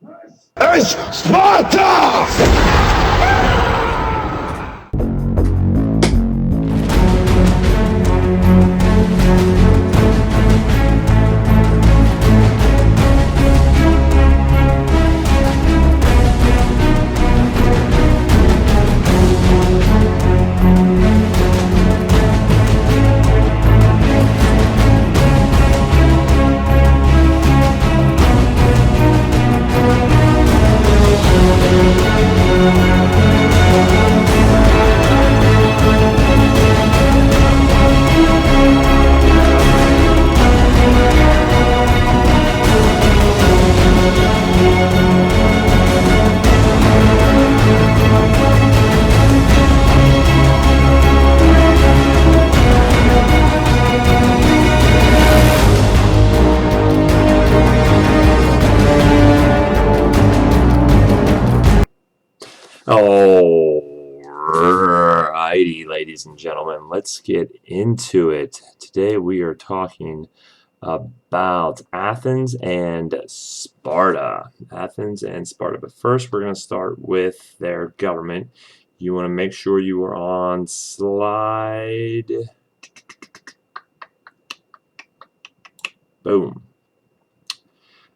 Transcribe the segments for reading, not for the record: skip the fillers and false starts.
It's Sparta! Alrighty, ladies and gentlemen, let's get into it. Today we are talking about Athens and Sparta. Athens and Sparta. But first, we're going to start with their government. You want to make sure you are on slide. Boom.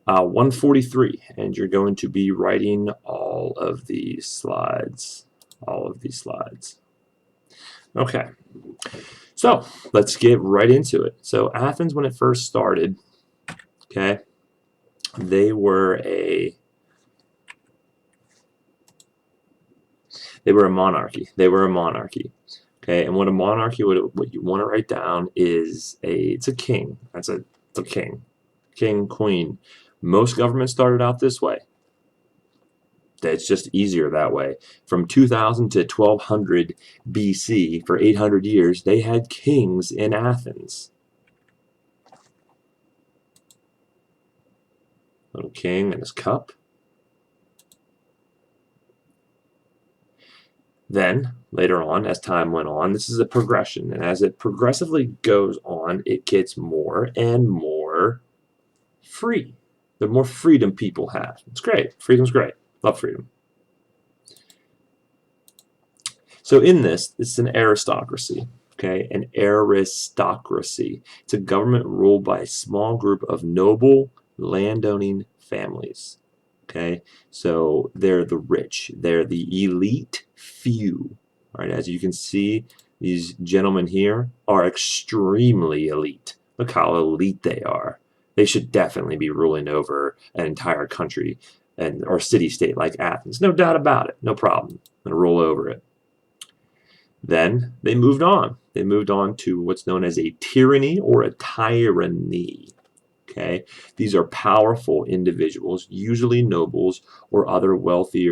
143, and you're going to be writing all of these slides. Okay, so let's get right into it. So Athens, when it first started, okay, they were a monarchy. Okay, and what a monarchy, what you want to write down is it's a king. It's a king, queen. Most governments started out this way. It's just easier that way. From 2000 to 1200 BC, for 800 years, they had kings in Athens. Little king and his cup. Then, later on, as time went on, this is a progression. And as it progressively goes on, it gets more and more free. The more freedom people have. It's great. Freedom's great. Love freedom. So in this, it's an aristocracy. Okay, an aristocracy. It's a government ruled by a small group of noble, landowning families. Okay, so they're the rich. They're the elite few. All right, as you can see, these gentlemen here are extremely elite. Look how elite they are. They should definitely be ruling over an entire country or city-state like Athens. No doubt about it. No problem. I'm going to roll over it. Then they moved on. They moved on to what's known as a tyranny or a tyranny. Okay? These are powerful individuals, usually nobles or other wealthy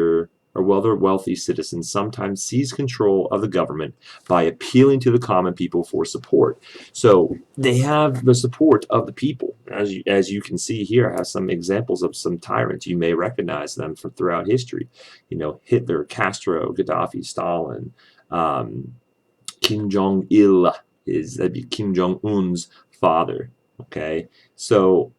citizens, sometimes seize control of the government by appealing to the common people for support. So they have the support of the people. As you can see here, I have some examples of some tyrants. You may recognize them from throughout history. You know, Hitler, Castro, Gaddafi, Stalin, Kim Jong-il that'd be Kim Jong-un's father. Okay, so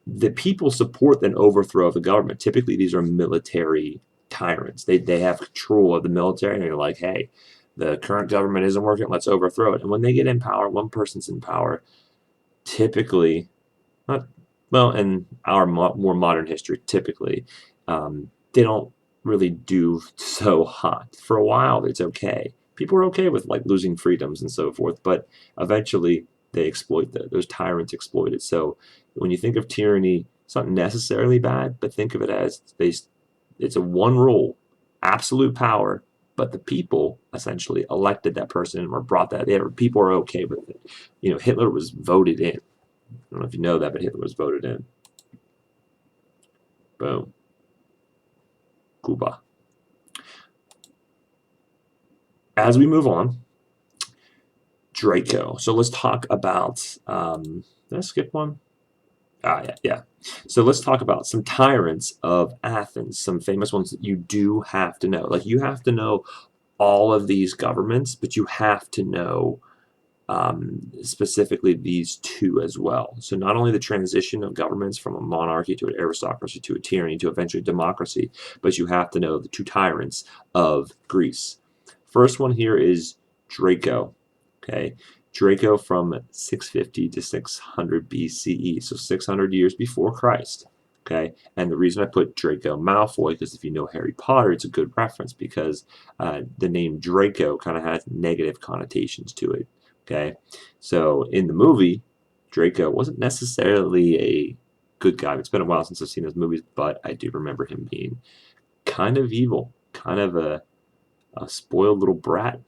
the people support an overthrow of the government. Typically, these are military tyrants. They have control of the military, and they're like, hey, the current government isn't working, let's overthrow it. And when they get in power, one person's in power, typically, in our more modern history, typically, they don't really do so hot. For a while, it's okay. People are okay with like losing freedoms and so forth, but eventually they exploit that. Those tyrants exploit it. So when you think of tyranny, it's not necessarily bad, but think of it as it's a one rule, absolute power, but the people essentially elected that person or brought that. People are okay with it. You know, Hitler was voted in. I don't know if you know that, but Hitler was voted in. Boom. Cuba. As we move on, Draco. So let's talk about, did I skip one? Yeah. So let's talk about some tyrants of Athens, some famous ones that you do have to know. Like, you have to know all of these governments, but you have to know specifically these two as well. So not only the transition of governments from a monarchy to an aristocracy to a tyranny to eventually democracy, but you have to know the two tyrants of Greece. First one here is Draco. Okay, Draco from 650 to 600 BCE, so 600 years before Christ. Okay, and the reason I put Draco Malfoy, because if you know Harry Potter, it's a good reference because the name Draco kind of has negative connotations to it. Okay, so in the movie, Draco wasn't necessarily a good guy. It's been a while since I've seen those movies, but I do remember him being kind of evil, kind of a spoiled little brat.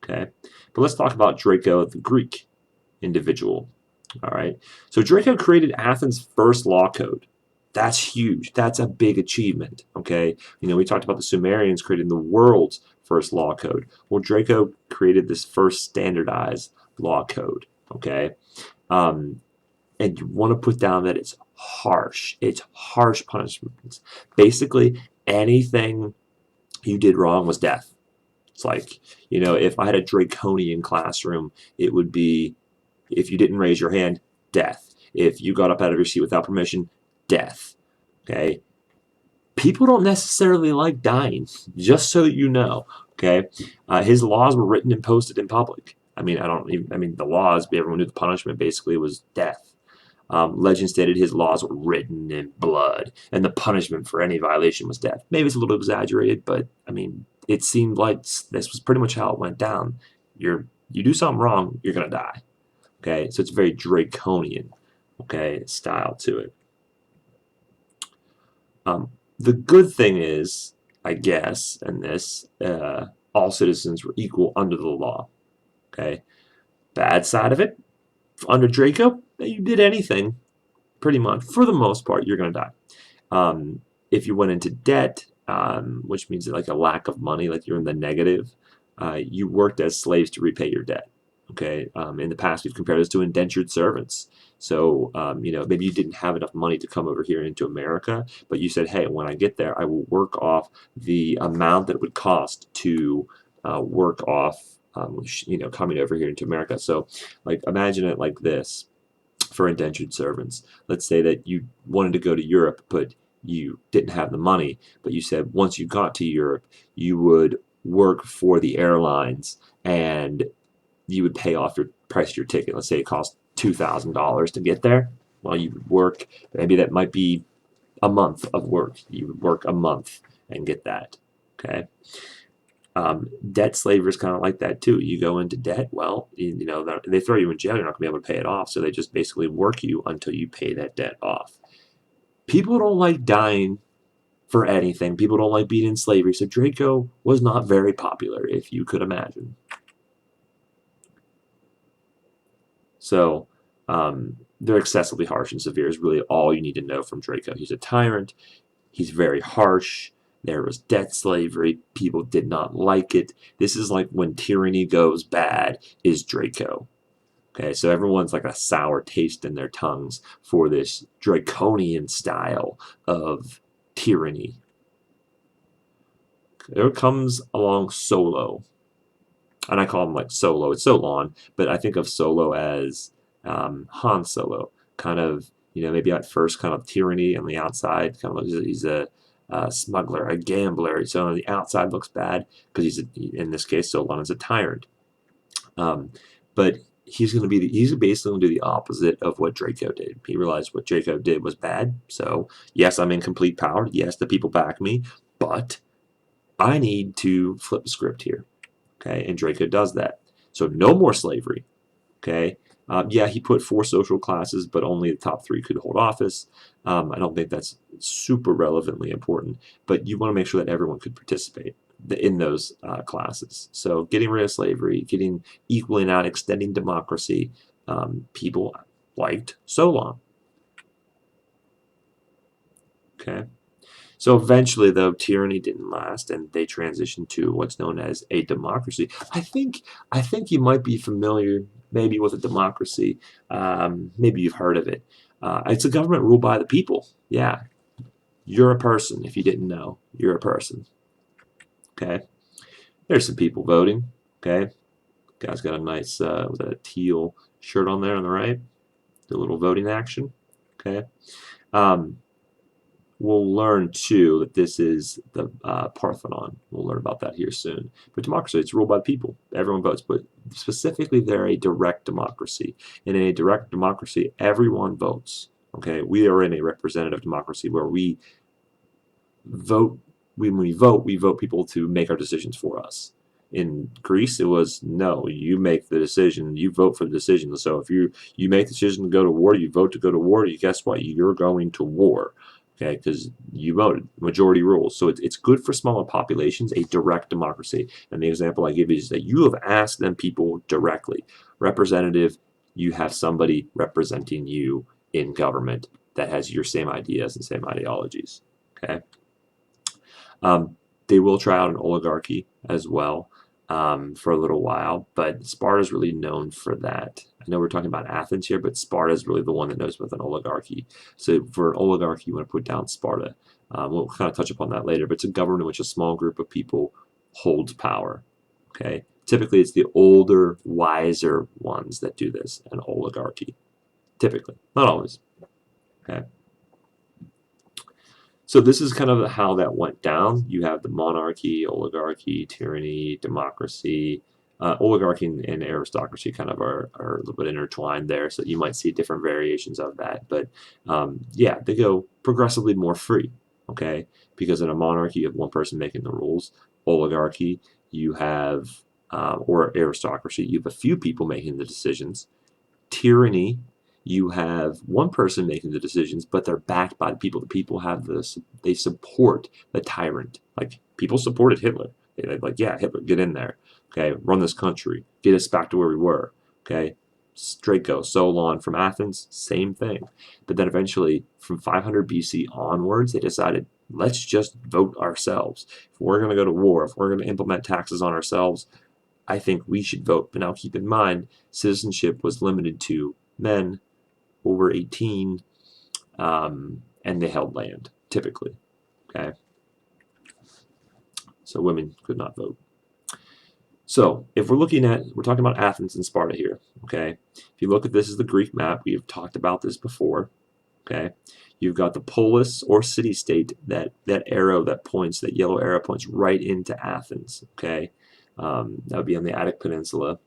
Okay, but let's talk about Draco, the Greek individual. All right, so Draco created Athens' first law code. That's huge. That's a big achievement. Okay, we talked about the Sumerians creating the world's first law code. Well, Draco created this first standardized law code. Okay, and you want to put down that it's harsh. It's harsh punishments. Basically, anything you did wrong was death. It's like, if I had a draconian classroom, it would be if you didn't raise your hand, death. If you got up out of your seat without permission, death. Okay? People don't necessarily like dying, just so you know. Okay? His laws were written and posted in public. The laws, everyone knew the punishment basically was death. Legend stated his laws were written in blood, and the punishment for any violation was death. Maybe it's a little exaggerated, but it seemed like this was pretty much how it went down. You do something wrong, you're gonna die. Okay, so it's very draconian, style to it. The good thing is, I guess, in this, all citizens were equal under the law. Okay, bad side of it, under Draco, you did anything, pretty much, for the most part, you're going to die. If you went into debt, which means like a lack of money, like you're in the negative, you worked as slaves to repay your debt. Okay. In the past, we've compared this to indentured servants. So, maybe you didn't have enough money to come over here into America, but you said, hey, when I get there, I will work off the amount that it would cost to work off, coming over here into America. So, like, imagine it like this for indentured servants. Let's say that you wanted to go to Europe, but you didn't have the money, but you said once you got to Europe, you would work for the airlines and you would pay off your price of your ticket. Let's say it cost $2,000 to get there. Well, you would work, maybe that might be a month of work. You would work a month and get that. Okay. Debt slavery is kind of like that too. You go into debt, well, they throw you in jail. You're not going to be able to pay it off. So they just basically work you until you pay that debt off. People don't like dying for anything. People don't like being in slavery. So Draco was not very popular, if you could imagine. So they're excessively harsh and severe is really all you need to know from Draco. He's a tyrant. He's very harsh. There was debt slavery. People did not like it. This is like when tyranny goes bad is Draco. Okay, so everyone's like a sour taste in their tongues for this draconian style of tyranny. There comes along Solo. And I call him like Solo. It's Solon, but I think of Solo as Han Solo. Kind of, maybe at first kind of tyranny on the outside. Kind of he's a smuggler, a gambler. So on the outside looks bad because in this case, Solon is a tyrant. But he's basically going to do the opposite of what Draco did. He realized what Draco did was bad. So yes, I'm in complete power. Yes, the people back me, but I need to flip the script here. Okay, and Draco does that. So no more slavery. Okay. Yeah, he put 4 social classes, but only the top 3 could hold office. I don't think that's super relevantly important, but you want to make sure that everyone could participate in those classes. So getting rid of slavery, getting equaling out, extending democracy, people liked Solon. Okay. So eventually, though, tyranny didn't last, and they transitioned to what's known as a democracy. I think you might be familiar, maybe, with a democracy. Maybe you've heard of it. It's a government ruled by the people. Yeah, you're a person. If you didn't know, you're a person. Okay, there's some people voting. Okay, Guy's got a nice, was that a teal shirt on there on the right? The little voting action. Okay. Um, we'll learn too that this is the Parthenon. We'll learn about that here soon. But democracy, it's ruled by people. Everyone votes, but specifically they're a direct democracy. And in a direct democracy, everyone votes. Okay, we are in a representative democracy where we vote. When we vote people to make our decisions for us. In Greece, it was no, you make the decision, you vote for the decision. So if you make the decision to go to war, you vote to go to war, you guess what? You're going to war. Okay, because you voted, majority rules. So it's good for smaller populations, a direct democracy. And the example I give you is that you have asked them people directly. Representative, you have somebody representing you in government that has your same ideas and same ideologies. Okay. They will try out an oligarchy as well for a little while, but Sparta is really known for that. I know we're talking about Athens here, but Sparta is really the one that knows with an oligarchy. So for an oligarchy, you want to put down Sparta. We'll kind of touch upon that later, but it's a government in which a small group of people holds power. Okay, typically it's the older, wiser ones that do this, an oligarchy. Typically, not always. Okay. So this is kind of how that went down. You have the monarchy, oligarchy, tyranny, democracy. Oligarchy and aristocracy kind of are a little bit intertwined there, so you might see different variations of that. But yeah, they go progressively more free, okay? Because in a monarchy, you have one person making the rules. Oligarchy, you have, or aristocracy, you have a few people making the decisions. Tyranny, you have one person making the decisions, but they're backed by the people. The people have this, they support the tyrant. Like, people supported Hitler. They're like, yeah, Hitler, get in there. Okay, run this country. Get us back to where we were. Okay, Draco, Solon from Athens, same thing. But then eventually, from 500 BC onwards, they decided, let's just vote ourselves. If we're going to go to war, if we're going to implement taxes on ourselves, I think we should vote. But now keep in mind, citizenship was limited to men over 18, and they held land, typically. Okay, so women could not vote. So if we're talking about Athens and Sparta here. Okay, if you look at this as the Greek map, we've talked about this before. Okay, you've got the polis or city-state, that arrow that points, that yellow arrow points right into Athens. Okay, that would be on the Attic Peninsula.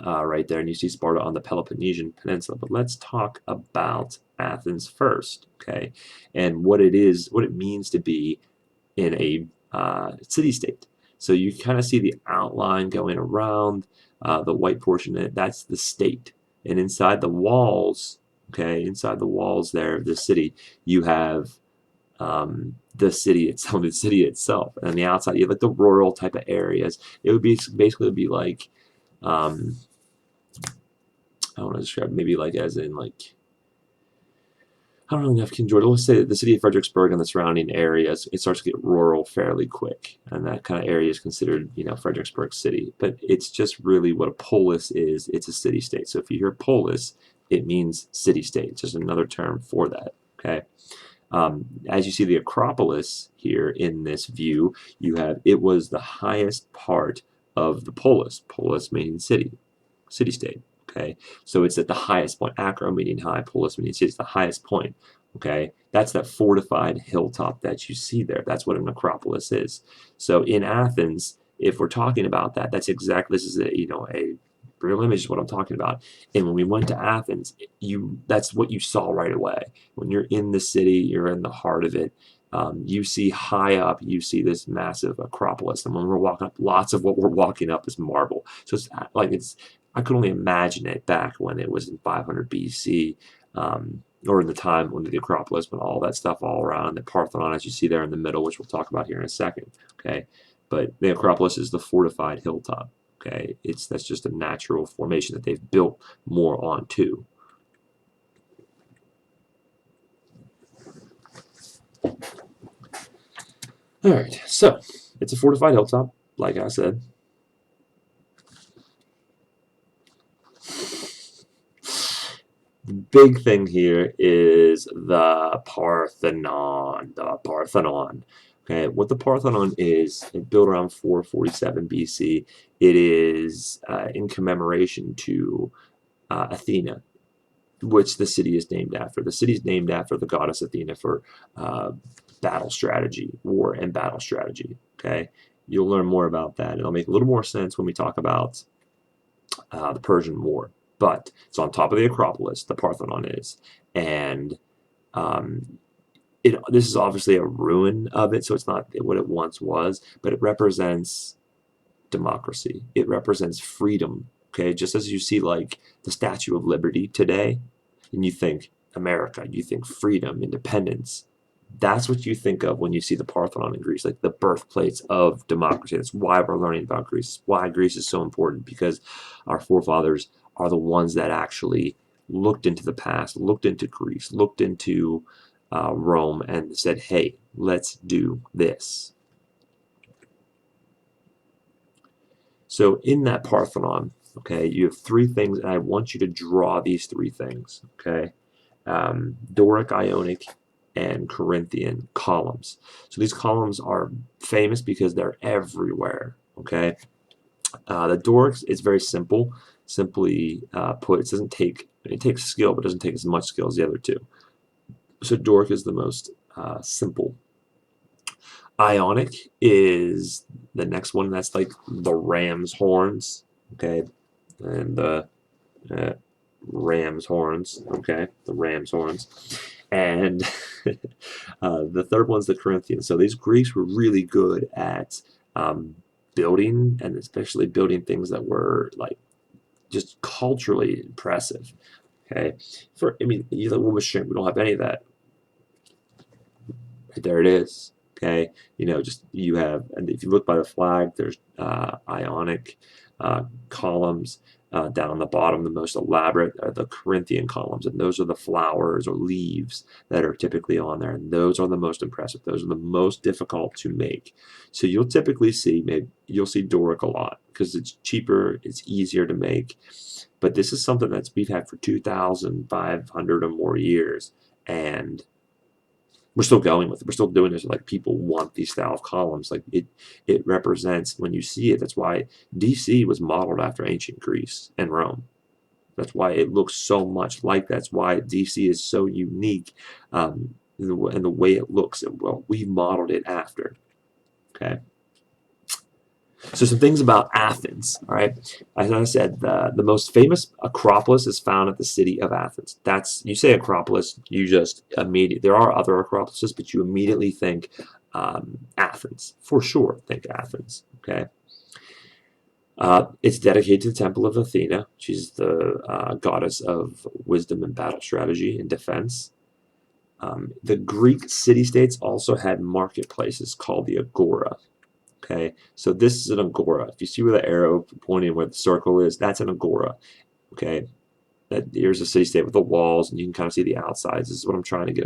Right there, and you see Sparta on the Peloponnesian Peninsula. But let's talk about Athens first, okay? And what it is, what it means to be in a city-state. So you kind of see the outline going around the white portion. That's the state, and inside the walls, okay, inside the walls there of the city, you have the city itself, and on the outside you have like the rural type of areas. It would be basically be like. I want to describe maybe like as in like, I don't really know if King George, let's say the city of Fredericksburg and the surrounding areas, it starts to get rural fairly quick. And that kind of area is considered, Fredericksburg City. But it's just really what a polis is. It's a city-state. So if you hear polis, it means city-state. It's just another term for that, okay? As you see the Acropolis here in this view, it was the highest part of the polis. Polis meaning city, city-state. Okay, so it's at the highest point. Acro meaning high, polis meaning city. It's the highest point. Okay, that's that fortified hilltop that you see there. That's what an acropolis is. So in Athens, if we're talking about that, that's exactly, this is a real image is what I'm talking about. And when we went to Athens, that's what you saw right away. When you're in the city, you're in the heart of it. You see high up, you see this massive acropolis, and when we're walking up, lots of what we're walking up is marble. So it's like I could only imagine it back when it was in 500 BC, or in the time when the Acropolis, when all that stuff all around, the Parthenon, as you see there in the middle, which we'll talk about here in a second. Okay, but the Acropolis is the fortified hilltop. Okay, that's just a natural formation that they've built more onto. All right, so it's a fortified hilltop, like I said. The big thing here is the Parthenon. The Parthenon. Okay, what the Parthenon is, it built around 447 BC. It is in commemoration to Athena, which the city is named after. The city is named after the goddess Athena for uh, battle strategy, war and battle strategy. Okay, you'll learn more about that. It'll make a little more sense when we talk about the Persian War. But it's on top of the Acropolis, the Parthenon is, and um, this is obviously a ruin of it, so it's not what it once was, but it represents democracy. It represents freedom. Okay, just as you see like the Statue of Liberty today, and you think America, you think freedom, independence. That's what you think of when you see the Parthenon in Greece, like the birthplace of democracy. That's why we're learning about Greece. Why Greece is so important, because our forefathers are the ones that actually looked into the past, looked into Greece, looked into Rome, and said, hey, let's do this. So in that Parthenon, okay, you have three things, and I want you to draw these three things, okay? Doric, Ionic, and Corinthian columns. So these columns are famous because they're everywhere, okay? The Doric is very simple. Simply put, it takes skill, but it doesn't take as much skill as the other two. So Doric is the most simple. Ionic is the next one. That's like the ram's horns, okay? And the ram's horns, okay? The ram's horns. And the third one's the Corinthians. So these Greeks were really good at building, and especially building things that were like just culturally impressive. Okay, I mean, you like, well, we don't have any of that. Right there it is. Okay, just you have, and if you look by the flag, there's Ionic columns. Down on the bottom, the most elaborate are the Corinthian columns, and those are the flowers or leaves that are typically on there, and those are the most impressive. Those are the most difficult to make. So you'll typically see, maybe you'll see Doric a lot because it's cheaper, it's easier to make. But this is something that we've had for 2,500 or more years, and we're still going with it. We're still doing this. Like, people want these style of columns. Like, it represents, when you see it, that's why DC was modeled after ancient Greece and Rome. That's why it looks so much like that. That's why DC is so unique in the way it looks. And well, we modeled it after. Okay. So some things about Athens, all right? As I said, the most famous Acropolis is found at the city of Athens. You say Acropolis, you just immediately, there are other Acropolises, but you immediately think Athens. For sure, think Athens, okay? It's dedicated to the Temple of Athena. She's the goddess of wisdom and battle strategy and defense. The Greek city-states also had marketplaces called the Agora. Okay, so this is an agora. If you see where the arrow pointing where the circle is, that's an agora. Okay, here's a city-state with the walls, and you can kind of see the outsides. This is what I'm trying to get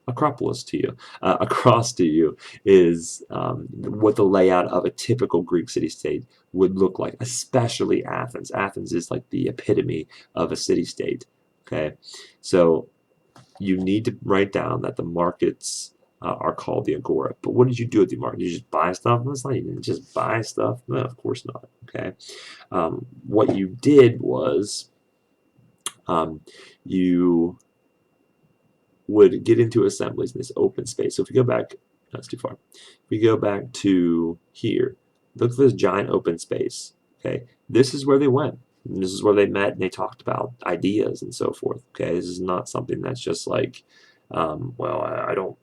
acropolis to you, across to you, is what the layout of a typical Greek city-state would look like, especially Athens. Athens is like the epitome of a city-state. Okay, so you need to write down that the markets are called the agora. But what did you do at the market? Did you just buy stuff? That's not, you didn't just buy stuff. No, of course not. Okay. What you did was you would get into assemblies in this open space. So if we go back, that's too far. If we go back to here, look at this giant open space. Okay. This is where they went. And this is where they met and they talked about ideas and so forth. Okay. This is not something that's just like, well, I don't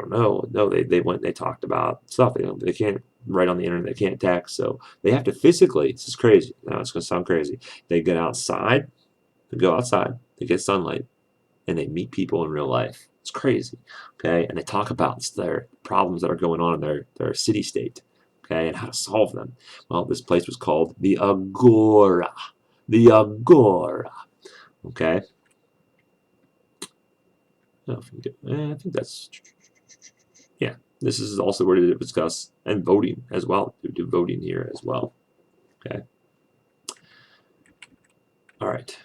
know. No, they went and they talked about stuff. They can't write on the internet. They can't text. So they have to physically, this is crazy. Now it's going to sound crazy. They get outside, they go outside, they get sunlight, and they meet people in real life. It's crazy. Okay. And they talk about their problems that are going on in their city state. Okay. And how to solve them. Well, this place was called the Agora. The Agora. Okay. I think that's, yeah. This is also where to discuss and voting as well. We do voting here as well. Okay. All right.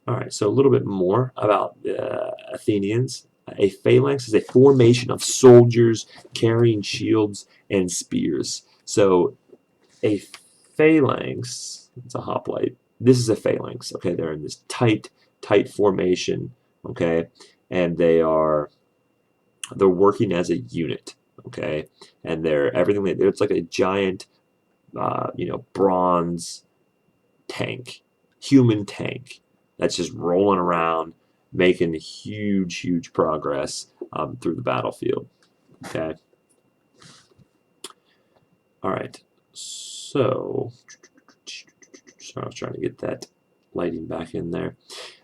All right. So a little bit more about the Athenians A phalanx is a formation of soldiers carrying shields and spears. So a phalanx, it's a hoplite. This is a phalanx. Okay, they're in this tight formation. Okay, and they're working as a unit. Okay, and it's like a giant, bronze tank, human tank that's just rolling around, making huge progress through the battlefield. Okay. All right. So, sorry, I was trying to get that lighting back in there.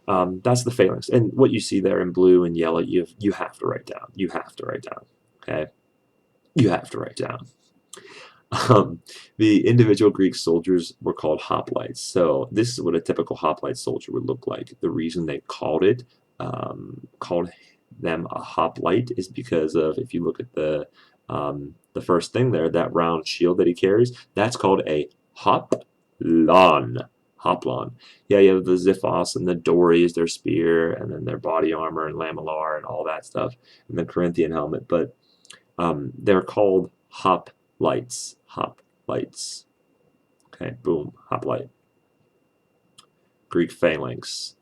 That's the phalanx, and what you see there in blue and yellow, you have to write down. You have to write down. Okay. You have to write down. The individual Greek soldiers were called hoplites. So this is what a typical hoplite soldier would look like. The reason they called them a hoplite is because of, if you look at the first thing there, that round shield that he carries, that's called a hoplon. Hoplon. Yeah, you have the Xiphos and the Dories, their spear, and then their body armor and lamellar and all that stuff, and the Corinthian helmet. But they're called hoplites. Hoplites. Okay, boom, hoplite. Greek phalanx.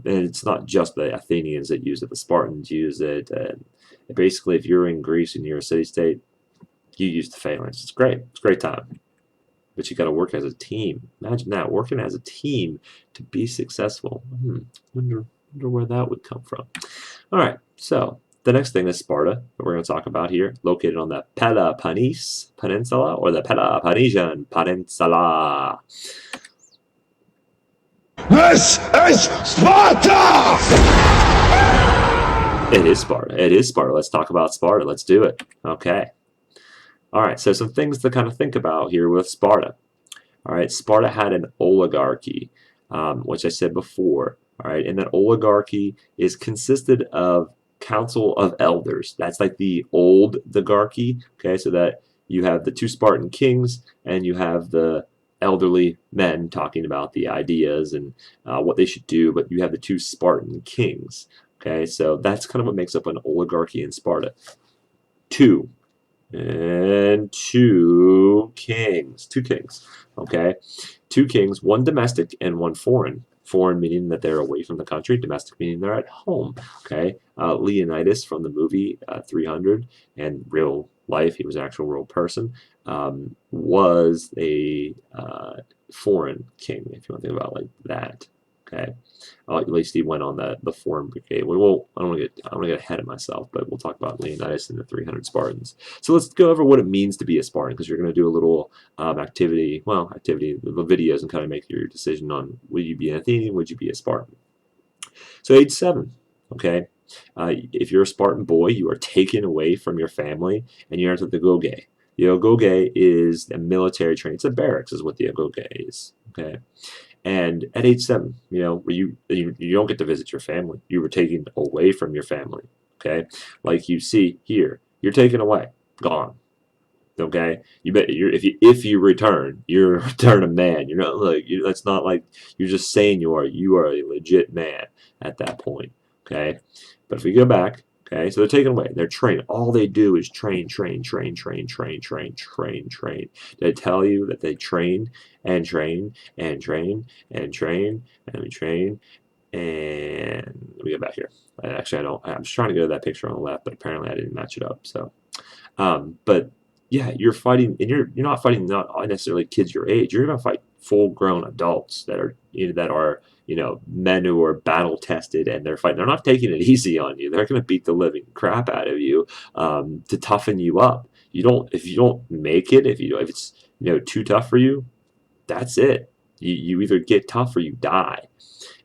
And it's not just the Athenians that use it, the Spartans use it. And basically, if you're in Greece and you're a city-state, you use the phalanx. It's great. It's a great time. But you got to work as a team. Imagine that, working as a team to be successful. Wonder where that would come from. All right, so the next thing is Sparta, that we're going to talk about here, located on the Peloponnese Peninsula, or the Peloponnesian Peninsula. This is Sparta! It is Sparta. It is Sparta. Let's talk about Sparta. Let's do it. Okay. All right, so some things to kind of think about here with Sparta. All right, Sparta had an oligarchy, which I said before. All right, and that oligarchy consisted of council of elders. That's like the old oligarchy. Okay, so that you have the two Spartan kings and you have the elderly men talking about the ideas and what they should do, but you have the two Spartan kings. Okay, so that's kind of what makes up an oligarchy in Sparta. Two kings. Okay, two kings, one domestic and one foreign. Foreign meaning that they're away from the country, domestic meaning they're at home. Okay, Leonidas from the movie 300, and real life, he was an actual real person, was a foreign king, if you want to think about it like that. Okay, at least he went on the foreign brigade. I don't want to get ahead of myself, but we'll talk about Leonidas and the 300 Spartans. So let's go over what it means to be a Spartan, because you're going to do a little activity, the videos, and kind of make your decision on would you be an Athenian, would you be a Spartan. So age 7, okay, if you're a Spartan boy, you are taken away from your family and you enter the agoge. The agoge is a military training. It's a barracks, is what the agoge is. Okay. And at age 7, you don't get to visit your family. You were taken away from your family. Okay, like you see here, you're taken away, gone. Okay, if you return, you're a man. You're not like that's not like you're just saying you are. You are a legit man at that point. Okay, but if we go back, okay, so they're taken away. They're trained. All they do is train. They tell you that they train and train and train and train and we train. And let me go back here. Actually, I don't. I'm just trying to go to that picture on the left, but apparently I didn't match it up. So, but yeah, you're fighting, and you're not fighting not necessarily kids your age. You're going to fight full-grown adults that are men who are battle tested, and they're fighting. They're not taking it easy on you. They're going to beat the living crap out of you to toughen you up. If you don't make it, if it's too tough for you, that's it. You either get tough or you die.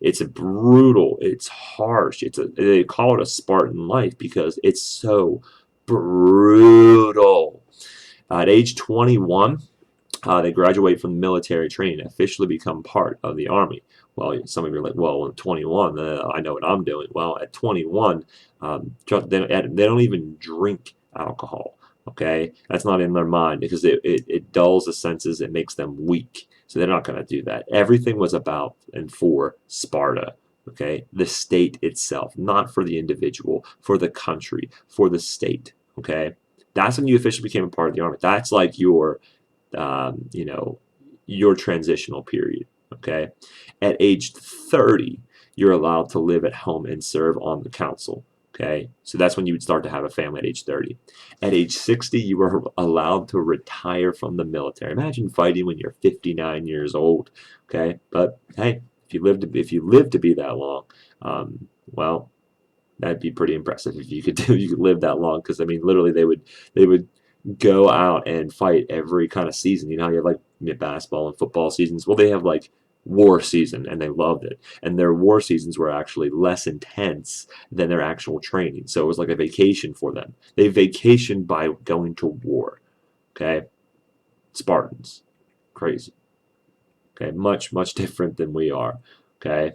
It's brutal. It's harsh. They call it a Spartan life because it's so brutal. At age 21, they graduate from military training and officially become part of the army. Well, some of you are like, well, at 21, I know what I'm doing. Well, at 21, they don't even drink alcohol. Okay, that's not in their mind because it dulls the senses. It makes them weak. So they're not going to do that. Everything was about and for Sparta. Okay, the state itself, not for the individual, for the country, for the state. Okay, that's when you officially became a part of the army. That's like you know, your transitional period. Okay, at age 30, you're allowed to live at home and serve on the council. Okay, so that's when you would start to have a family at age 30. At age 60, you were allowed to retire from the military. Imagine fighting when you're 59 years old. Okay, but hey, if you live to be that long, well, that'd be pretty impressive if you could live that long. Because I mean, literally, they would go out and fight every kind of season. You know how you have like basketball and football seasons. Well, they have like war season, and they loved it. And their war seasons were actually less intense than their actual training. So it was like a vacation for them. They vacationed by going to war. Okay, Spartans, crazy. Okay, much different than we are. Okay.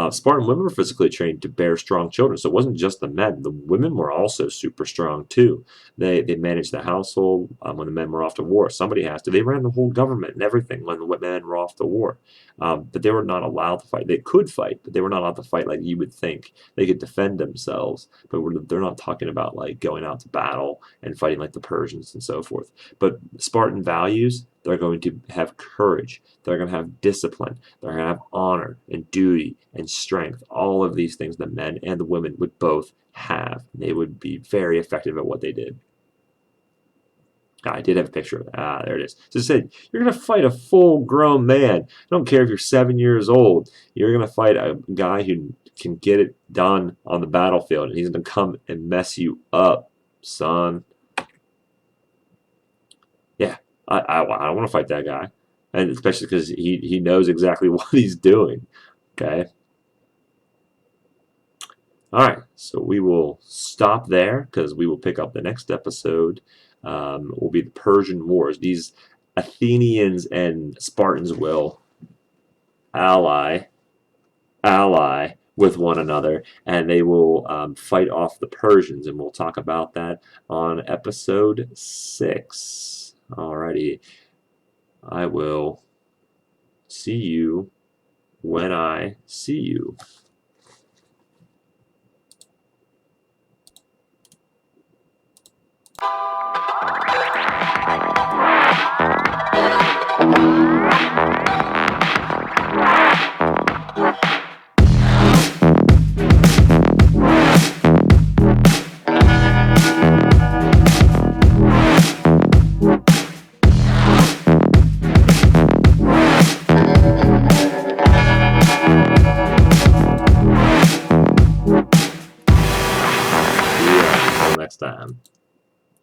Spartan women were physically trained to bear strong children, so it wasn't just the men. The women were also super strong too. They managed the household when the men were off to war. Somebody has to. They ran the whole government and everything when the men were off to war. But they were not allowed to fight. They could fight, but they were not allowed to fight like you would think. They could defend themselves, but they're not talking about like going out to battle and fighting like the Persians and so forth. But Spartan values, they're going to have courage. They're going to have discipline. They're going to have honor and duty and strength. All of these things the men and the women would both have. They would be very effective at what they did. I did have a picture of it. There it is. So it said, you're going to fight a full-grown man. I don't care if you're 7 years old. You're going to fight a guy who can get it done on the battlefield, and he's going to come and mess you up, son. Yeah, I don't want to fight that guy, and especially because he knows exactly what he's doing. Okay. All right, so we will stop there because we will pick up the next episode. Will be the Persian Wars. These Athenians and Spartans will ally with one another, and they will fight off the Persians, and we'll talk about that on episode 6. Alrighty, I will see you when I see you. Next time.